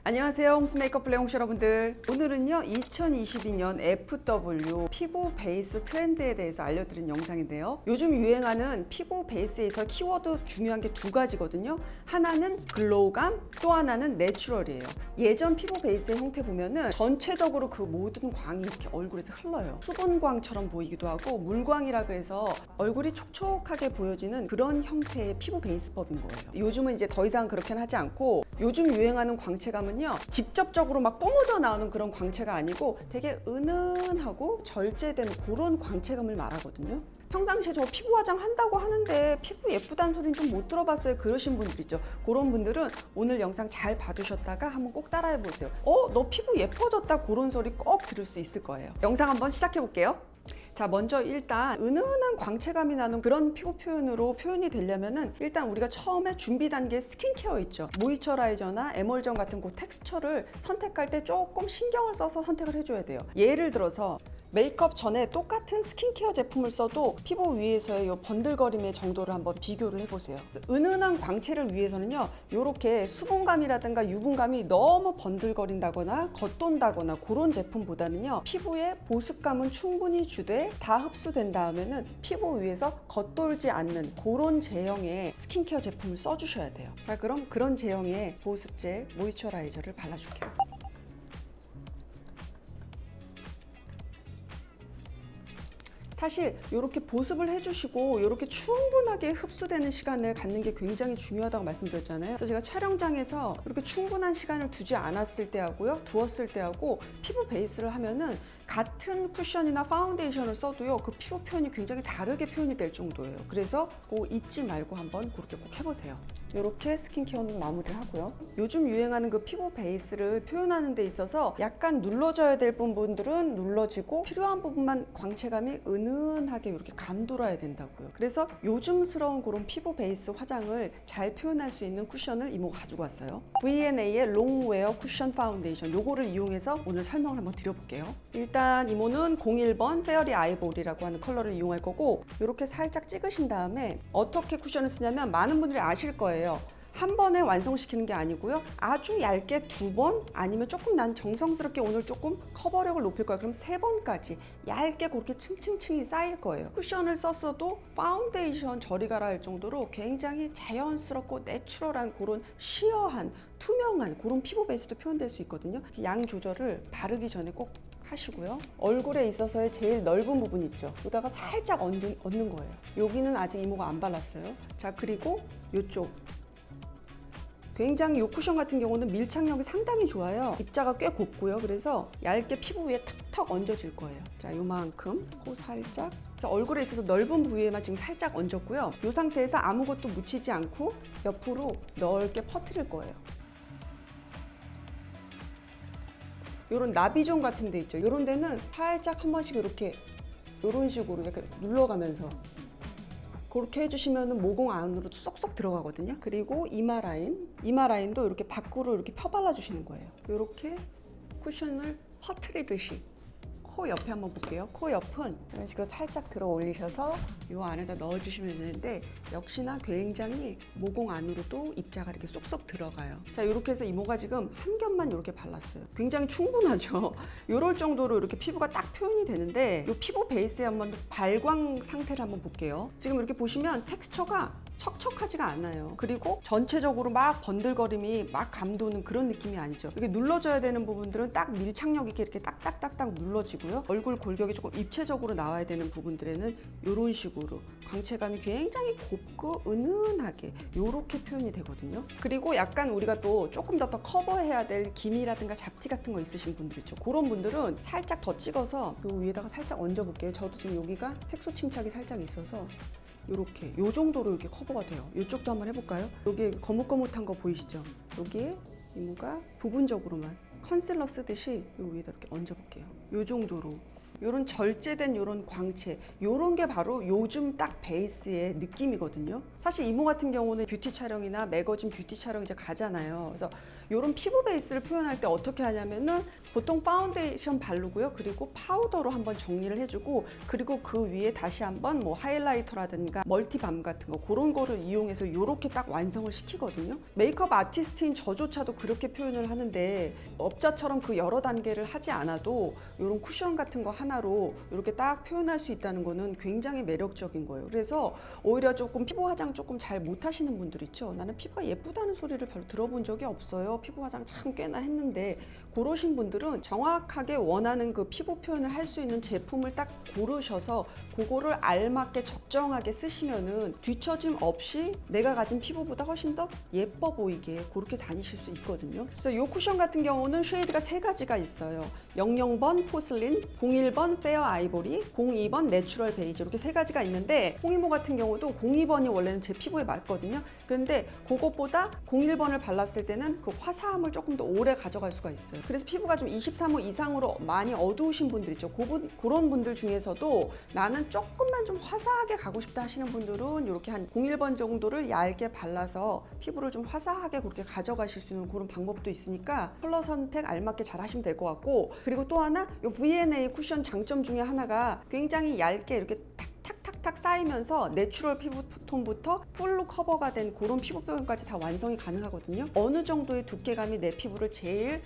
안녕하세요, 홈스 메이크업 블랙 홍시 여러분들. 오늘은요 2022년 FW 피부 베이스 트렌드에 대해서 알려드린 영상인데요, 요즘 유행하는 피부 베이스에서 키워드 중요한 게 두 가지거든요. 하나는 글로우감, 또 하나는 내추럴이에요. 예전 피부 베이스의 형태 보면은 전체적으로 그 모든 광이 이렇게 얼굴에서 흘러요. 수분광처럼 보이기도 하고 물광이라 그래서 얼굴이 촉촉하게 보여지는 그런 형태의 피부 베이스법인 거예요. 요즘은 이제 더 이상 그렇게는 하지 않고, 요즘 유행하는 광채감은요 직접적으로 막 뿜어져 나오는 그런 광채가 아니고 되게 은은하고 절제된 그런 광채감을 말하거든요. 평상시에 저 피부 화장 한다고 하는데 피부 예쁘다는 소리는 좀 못 들어봤어요, 그러신 분들 있죠. 그런 분들은 오늘 영상 잘 봐두셨다가 한번 꼭 따라해 보세요. 너 피부 예뻐졌다, 그런 소리 꼭 들을 수 있을 거예요. 영상 한번 시작해 볼게요. 자, 먼저 일단 은은한 광채감이 나는 그런 피부 표현으로 표현이 되려면은 일단 우리가 처음에 준비 단계 스킨케어 있죠. 모이처라이저나 에멀전 같은 그 텍스처를 선택할 때 조금 신경을 써서 선택을 해줘야 돼요. 예를 들어서 메이크업 전에 똑같은 스킨케어 제품을 써도 피부 위에서의 이 번들거림의 정도를 한번 비교를 해보세요. 은은한 광채를 위해서는요, 이렇게 수분감이라든가 유분감이 너무 번들거린다거나 겉돈다거나 그런 제품보다는요, 피부의 보습감은 충분히 주되 다 흡수된 다음에는 피부 위에서 겉돌지 않는 그런 제형의 스킨케어 제품을 써주셔야 돼요. 자, 그럼 그런 제형의 보습제 모이처라이저를 발라줄게요. 사실 이렇게 보습을 해주시고 이렇게 충분하게 흡수되는 시간을 갖는 게 굉장히 중요하다고 말씀드렸잖아요. 그래서 제가 촬영장에서 이렇게 충분한 시간을 두지 않았을 때하고요, 두었을 때하고 피부 베이스를 하면은 같은 쿠션이나 파운데이션을 써도요, 그 피부 표현이 굉장히 다르게 표현이 될 정도예요. 그래서 꼭 잊지 말고 한번 그렇게 꼭 해보세요. 이렇게 스킨케어는 마무리를 하고요. 요즘 유행하는 그 피부 베이스를 표현하는 데 있어서 약간 눌러줘야 될 부분들은 눌러지고 필요한 부분만 광채감이 은은하게 이렇게 감돌아야 된다고요. 그래서 요즘스러운 그런 피부 베이스 화장을 잘 표현할 수 있는 쿠션을 이모가 가지고 왔어요. V&A의 롱웨어 쿠션 파운데이션, 요거를 이용해서 오늘 설명을 한번 드려볼게요. 일단 이모는 01번 페어리 아이보리라고 하는 컬러를 이용할 거고, 이렇게 살짝 찍으신 다음에 어떻게 쿠션을 쓰냐면 많은 분들이 아실 거예요. 한 번에 완성시키는 게 아니고요, 아주 얇게 2번, 아니면 조금 난 정성스럽게 오늘 조금 커버력을 높일 거야, 그럼 3번까지 얇게 그렇게 층층층이 쌓일 거예요. 쿠션을 썼어도 파운데이션 저리 가라 할 정도로 굉장히 자연스럽고 내추럴한 그런 시어한 투명한 그런 피부 베이스도 표현될 수 있거든요. 양 조절을 바르기 전에 꼭 하시고요. 얼굴에 있어서의 제일 넓은 부분 있죠, 여기다가 살짝 얹는 거예요. 여기는 아직 이모가 안 발랐어요. 자, 그리고 이쪽 굉장히 이 쿠션 같은 경우는 밀착력이 상당히 좋아요. 입자가 꽤 곱고요. 그래서 얇게 피부 위에 탁탁 얹어질 거예요. 자, 요만큼 코 살짝. 자, 얼굴에 있어서 넓은 부위에만 지금 살짝 얹었고요. 이 상태에서 아무것도 묻히지 않고 옆으로 넓게 퍼뜨릴 거예요. 요런 나비존 같은 데 있죠, 요런 데는 살짝 한 번씩 이렇게 요런 식으로 이렇게 눌러가면서 그렇게 해주시면 모공 안으로도 쏙쏙 들어가거든요. 그리고 이마 라인도 이렇게 밖으로 이렇게 펴발라 주시는 거예요. 이렇게 쿠션을 퍼뜨리듯이 코 옆에 한번 볼게요. 코 옆은 이런 식으로 살짝 들어 올리셔서 이 안에다 넣어주시면 되는데, 역시나 굉장히 모공 안으로도 입자가 이렇게 쏙쏙 들어가요. 자, 이렇게 해서 이모가 지금 한 겹만 이렇게 발랐어요. 굉장히 충분하죠. 이럴 정도로 이렇게 피부가 딱 표현이 되는데, 이 피부 베이스에 한번 발광 상태를 한번 볼게요. 지금 이렇게 보시면 텍스처가 척척하지가 않아요. 그리고 전체적으로 막 번들거림이 막 감도는 그런 느낌이 아니죠. 이렇게 눌러줘야 되는 부분들은 딱 밀착력 있게 이렇게 딱딱딱딱 눌러지고요. 얼굴 골격이 조금 입체적으로 나와야 되는 부분들에는 이런 식으로 광채감이 굉장히 곱고 은은하게 이렇게 표현이 되거든요. 그리고 약간 우리가 또 조금 더 커버해야 될 기미라든가 잡티 같은 거 있으신 분들 있죠. 그런 분들은 살짝 더 찍어서 요 위에다가 살짝 얹어볼게요. 저도 지금 여기가 색소 침착이 살짝 있어서 이렇게 요 정도로 이렇게 커버가 돼요. 이쪽도 한번 해볼까요? 여기 거뭇거뭇한 거 보이시죠? 여기에 이모가 부분적으로만 컨실러 쓰듯이 요 위에다 이렇게 얹어볼게요. 요 정도로. 요런 절제된 요런 광채, 요런 게 바로 요즘 딱 베이스의 느낌이거든요. 사실 이모 같은 경우는 뷰티 촬영이나 매거진 뷰티 촬영 이제 가잖아요. 그래서 이런 피부 베이스를 표현할 때 어떻게 하냐면은 보통 파운데이션 바르고요. 그리고 파우더로 한번 정리를 해주고, 그리고 그 위에 다시 한번 뭐 하이라이터라든가 멀티밤 같은 거 그런 거를 이용해서 이렇게 딱 완성을 시키거든요. 메이크업 아티스트인 저조차도 그렇게 표현을 하는데, 업자처럼 그 여러 단계를 하지 않아도 이런 쿠션 같은 거 하나로 이렇게 딱 표현할 수 있다는 거는 굉장히 매력적인 거예요. 그래서 오히려 조금 피부 화장 조금 잘 못하시는 분들 있죠. 나는 피부가 예쁘다는 소리를 별로 들어본 적이 없어요. 피부 화장 참 꽤나 했는데, 그러신 분들은 정확하게 원하는 그 피부 표현을 할 수 있는 제품을 딱 고르셔서 그거를 알맞게 적정하게 쓰시면은 뒤처짐 없이 내가 가진 피부보다 훨씬 더 예뻐 보이게 그렇게 다니실 수 있거든요. 그래서 이 쿠션 같은 경우는 쉐이드가 3가지가 있어요. 00번 포슬린, 01번 페어 아이보리, 02번 내추럴 베이지, 이렇게 3가지가 있는데, 홍이모 같은 경우도 02번이 원래는 제 피부에 맞거든요. 근데 그것보다 01번을 발랐을 때는 그 화사함을 조금 더 오래 가져갈 수가 있어요. 그래서 피부가 좀 23호 이상으로 많이 어두우신 분들 있죠. 그런 분들 중에서도 나는 조금만 좀 화사하게 가고 싶다 하시는 분들은 이렇게 한 01번 정도를 얇게 발라서 피부를 좀 화사하게 그렇게 가져가실 수 있는 그런 방법도 있으니까 컬러 선택 알맞게 잘 하시면 될 것 같고, 그리고 또 하나 이 V&A 쿠션 장점 중에 하나가 굉장히 얇게 이렇게 탁탁탁탁 쌓이면서 내추럴 피부톤부터 풀로 커버가 된 그런 피부 표현까지 다 완성이 가능하거든요. 어느 정도의 두께감이 내 피부를 제일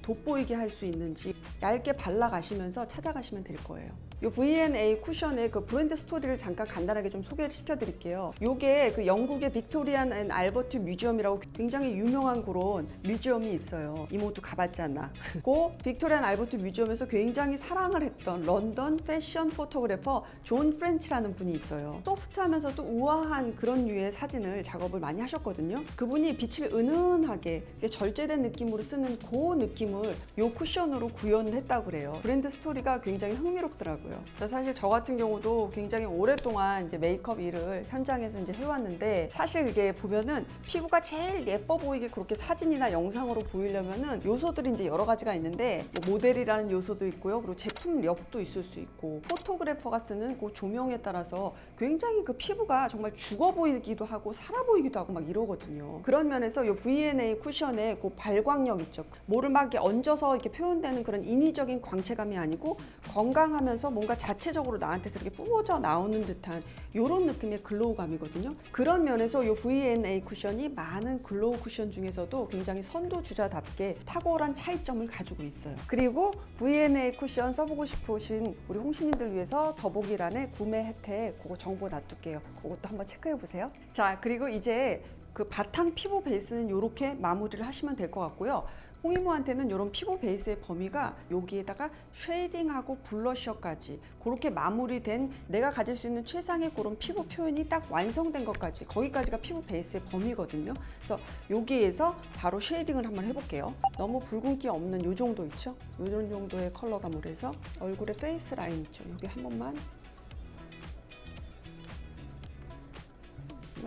돋보이게 할 수 있는지 얇게 발라가시면서 찾아가시면 될 거예요. 이 V&A 쿠션의 그 브랜드 스토리를 잠깐 간단하게 좀 소개를 시켜드릴게요. 이게 그 영국의 빅토리안 앤 알버트 뮤지엄이라고 굉장히 유명한 그런 뮤지엄이 있어요. 이모도 가봤잖아. 그 빅토리안 알버트 뮤지엄에서 굉장히 사랑을 했던 런던 패션 포토그래퍼 존 프렌치라는 분이 있어요. 소프트하면서도 우아한 그런 류의 사진을 작업을 많이 하셨거든요. 그분이 빛을 은은하게 절제된 느낌으로 쓰는 그 느낌을 이 쿠션으로 구현을 했다고 그래요. 브랜드 스토리가 굉장히 흥미롭더라고요. 사실 저 같은 경우도 굉장히 오랫동안 이제 메이크업 일을 현장에서 이제 해왔는데, 사실 이게 보면은 피부가 제일 예뻐 보이게 그렇게 사진이나 영상으로 보이려면은 요소들이 이제 여러 가지가 있는데, 뭐 모델이라는 요소도 있고요. 그리고 제품력도 있을 수 있고, 포토그래퍼가 쓰는 그 조명에 따라서 굉장히 그 피부가 정말 죽어 보이기도 하고 살아 보이기도 하고 막 이러거든요. 그런 면에서 이 V&A 쿠션의 그 발광력 있죠. 뭐를 막 이렇게 얹어서 이렇게 표현되는 그런 인위적인 광채감이 아니고 건강하면서 뭔가 자체적으로 나한테서 이렇게 뿜어져 나오는 듯한 이런 느낌의 글로우감이거든요. 그런 면에서 이 V&A 쿠션이 많은 글로우 쿠션 중에서도 굉장히 선두주자답게 탁월한 차이점을 가지고 있어요. 그리고 V&A 쿠션 써보고 싶으신 우리 홍시님들 위해서 더보기란에 구매 혜택 그거 정보 놔둘게요. 그것도 한번 체크해 보세요. 자, 그리고 이제 그 바탕 피부 베이스는 이렇게 마무리를 하시면 될 것 같고요. 홍이모한테는 이런 피부 베이스의 범위가 여기에다가 쉐이딩하고 블러셔까지 그렇게 마무리된 내가 가질 수 있는 최상의 그런 피부 표현이 딱 완성된 것까지, 거기까지가 피부 베이스의 범위거든요. 그래서 여기에서 바로 쉐이딩을 한번 해볼게요. 너무 붉은기 없는 이 정도 있죠? 이런 정도의 컬러감으로 해서 얼굴에 페이스 라인 있죠? 여기 한 번만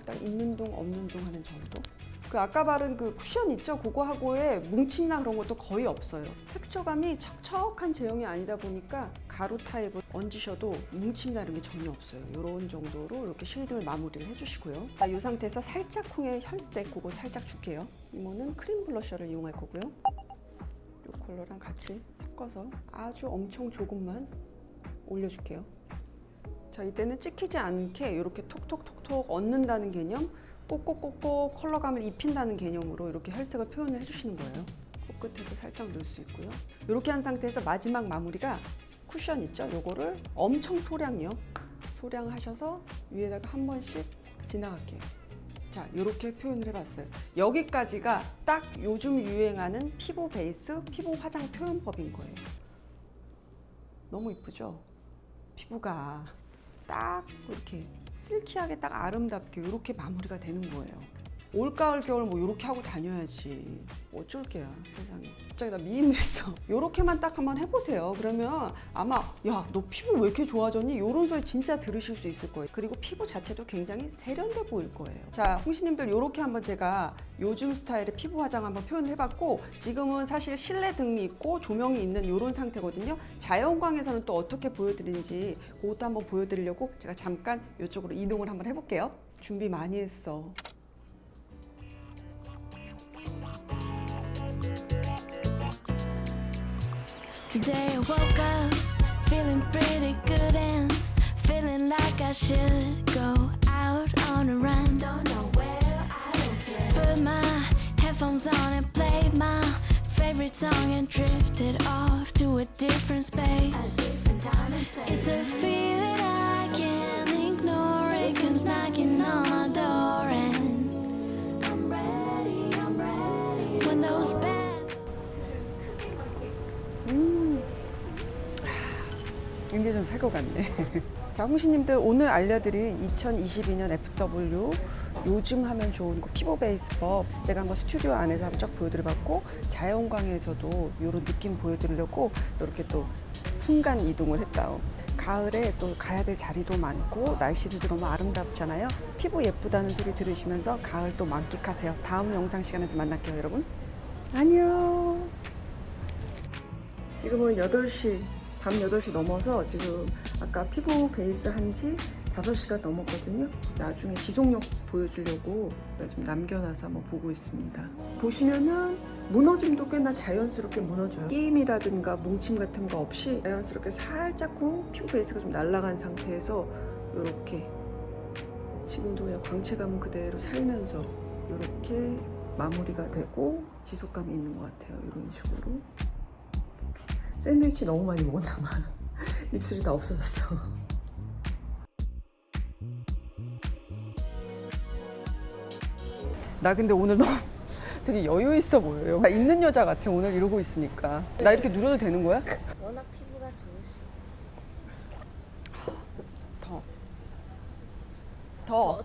딱 있는 동 없는 동 하는 정도. 그 아까 바른 그 쿠션 있죠? 그거하고의 뭉침이나 그런 것도 거의 없어요. 텍스처감이 척척한 제형이 아니다 보니까 가루 타입을 얹으셔도 뭉침이나 이런 게 전혀 없어요. 이런 정도로 이렇게 쉐이딩을 마무리를 해주시고요. 이 상태에서 살짝쿵의 혈색 그거 살짝 줄게요. 이모는 크림 블러셔를 이용할 거고요. 이 컬러랑 같이 섞어서 아주 엄청 조금만 올려줄게요. 자, 이때는 찍히지 않게 이렇게 톡톡톡톡 얹는다는 개념, 꼭꼭꼭꼭 컬러감을 입힌다는 개념으로 이렇게 혈색을 표현을 해주시는 거예요. 코끝에도 살짝 넣을 수 있고요. 이렇게 한 상태에서 마지막 마무리가 쿠션 있죠? 요거를 엄청 소량이요. 소량하셔서 위에다가 한 번씩 지나갈게요. 자, 이렇게 표현을 해봤어요. 여기까지가 딱 요즘 유행하는 피부 베이스, 피부 화장 표현법인 거예요. 너무 이쁘죠? 피부가 딱 이렇게 실키하게 딱 아름답게 이렇게 마무리가 되는 거예요. 올, 가을, 겨울 뭐 이렇게 하고 다녀야지. 어쩔 게야, 세상에. 갑자기 나 미인 됐어. 이렇게만 딱 한번 해보세요. 그러면 아마 야, 너 피부 왜 이렇게 좋아졌니? 이런 소리 진짜 들으실 수 있을 거예요. 그리고 피부 자체도 굉장히 세련돼 보일 거예요. 자, 홍시님들 이렇게 한번 제가 요즘 스타일의 피부 화장 한번 표현을 해봤고, 지금은 사실 실내 등이 있고 조명이 있는 이런 상태거든요. 자연광에서는 또 어떻게 보여드리는지 그것도 한번 보여드리려고 제가 잠깐 이쪽으로 이동을 한번 해볼게요. 준비 많이 했어. Today I woke up feeling pretty good and feeling like I should go out on a run. Don't know where, I don't care. Put my headphones on and played my favorite song and drifted off to a different space. A different time and place. It's a feeling I can't ignore. It comes knocking on my door and I'm ready, I'm ready. When those bad 이게 좀 살 것 같네. 자, 홍시님들 오늘 알려드릴 2022년 FW 요즘 하면 좋은 그 피부 베이스법 제가 한번 스튜디오 안에서 한번 쫙 보여드려봤고 자연광에서도 이런 느낌 보여드리려고 이렇게 또 순간 이동을 했다. 가을에 또 가야 될 자리도 많고 날씨도 너무 아름답잖아요. 피부 예쁘다는 소리 들으시면서 가을 또 만끽하세요. 다음 영상 시간에서 만날게요, 여러분. 안녕. 지금은 8시, 밤 8시 넘어서 지금 아까 피부 베이스 한지 5시가 넘었거든요. 나중에 지속력 보여주려고 지금 남겨놔서 한번 보고 있습니다. 보시면은 무너짐도 꽤나 자연스럽게 무너져요. 끼임이라든가 뭉침 같은 거 없이 자연스럽게 살짝쿵 피부 베이스가 좀 날아간 상태에서 이렇게 지금도 그냥 광채감은 그대로 살면서 이렇게 마무리가 되고 지속감이 있는 것 같아요. 이런 식으로. 샌드위치 너무 많이 먹었나 봐. 입술이 다 없어졌어. 나 근데 오늘 너무 되게 여유 있어 보여요. 나 있는 여자 같아, 오늘 이러고 있으니까. 나 이렇게 누려도 되는 거야? 워낙 피부가 좋으시. 더.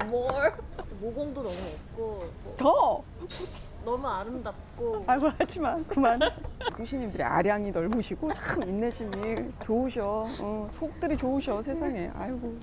뭘? 모공도 너무 없고 더. 너무 아름답고. 아이고 하지 마. 그만. 교수님들이 아량이 넓으시고 참 인내심이 좋으셔. 속들이 좋으셔 세상에. 아이고.